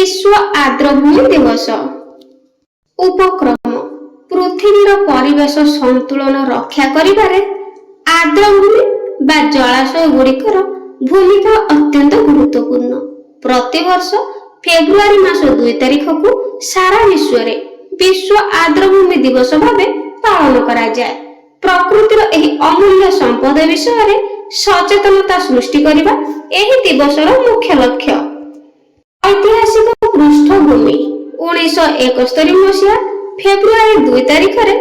विश्व आर्द्रभूमि दिवस। उपक्रम पृथ्वीर परिवेश संतुलन रक्षा करिबारे आर्द्रभूमि बा जलाशय गुड़िकर भूमिका अत्यंत गुरुत्वपूर्ण। प्रतिवर्ष फेब्रुआरी मास 2 तारिख को सारा विश्व रे विश्व आर्द्रभूमि दिवस भावे पालन करा जाए। प्रकृतिर एही अमूल्य संपद विषय रे सचेतनता सृष्टि करिबा एही दिवसर मुख्य लक्ष्य। ऐतिहासिक पृष्ठभूमि 1971 मसीहा फेब्रुआरी 2 तारिख रे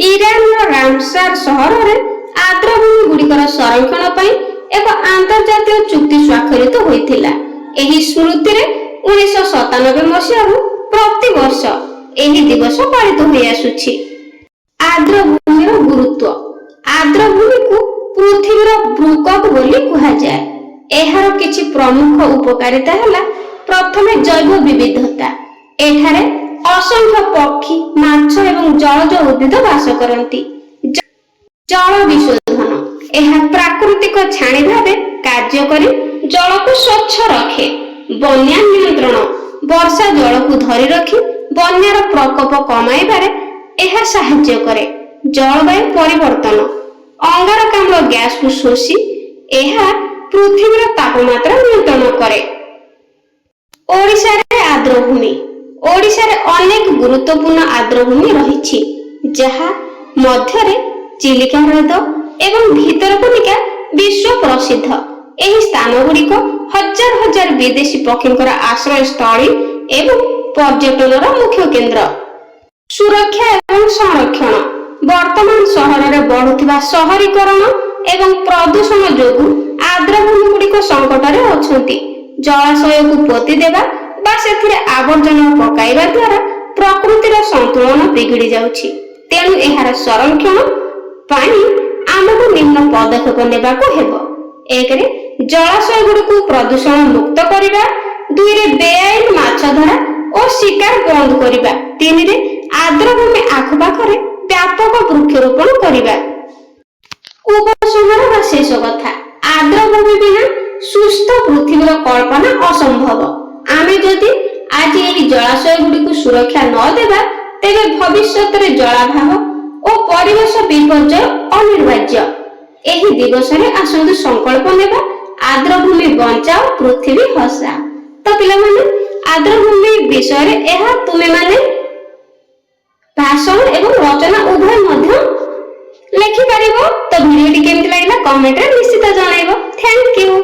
ईरान रामसार सहर रे आर्द्रभूमि गुड़िकर संरक्षण पई एक अंतर्जातीय चुक्ति स्वाक्षरित होइथिला। एही स्मृति रे 1997 मसीहा प्रति वर्ष एही दिवस पालित होई आसुछि। आर्द्रभूमिर गुरुत्व। आर्द्रभूमि को पृथ्वीर भूकंप बोली कहा जाए। एहार किछि प्रमुख उपकारिता हला प्रथमे जैव विविधता। एठारे असंख्य पक्षी माछ एवं जलज उद्भिद वास करती। जल विशोधन। एहा प्राकृतिक छाणी भावे कार्य करी जल को स्वच्छ रखे। बन्या नियंत्रण। वर्षा जल को धरी रखी बन्यार प्रकोप कमाइबारे एहा साहाय्य करे। जलवायु परिवर्तन। अंगारकाम्ल गैस को शोषी एहा पृथ्वीर तापमात्रा नियंत्रण करे। ओडिशा रे आर्द्रभूमि। ओडिशा रे अनेक गुरुत्वपूर्ण आर्द्रभूमि रहिछि, जहा मध्यरे चिलिका ह्रद एवं भितरकनिका विश्व प्रसिद्ध। एही स्थान गुड़िक हजार हजार विदेशी पक्षींकर आश्रय स्थली एवं पर्यटनर मुख्य केंद्र। सुरक्षा एवं संरक्षण। वर्तमान सहर रे बढ़ुथिबा शहरीकरण एवं प्रदूषण जोगु आर्द्रभूमि गुड़िक संकट रे अछंती। जलाशय को पोती देबा बा सेथिरे आवर्जना पकाइबा द्वारा प्रकृतिर संतुलन बिगड़ी जाउछि। तेणु एहार संरक्षण पानी आमको निम्न पदक्षेप नेबाको हेबो। 1 रे जलाशय गुड़िक प्रदूषण मुक्त करिबा। 2 रे बेआईन माछ धरा और शिकार बंद करिबा। 3 रे आर्द्रभूमि आखपाखरे व्यापक वृक्षरोपण करिबा। उपसंहार वा शेष कथा। आर्द्रभूमि बिना सुस्थ पृथ्वीर कल्पना असंभव। आमे जदि आज एही जलाशय गुड़िक सुरक्षा न देबा तेबे भविष्यत रे जलाभाव और परिवेश विपर्यय अनिर्वाज्य। एही दिवस रे आसंतु संकल्प नेबा आर्द्रभूमि बचाओ पृथ्वी हसा। तो पिला माने आर्द्रभूमि विषय रे एहा तुमे माने भाषण एवं रचना उभय मध्य लेखि परिबो। तो वीडियो टी केमति लागला कमेंट रे निश्चित जणाइबो। Thank you.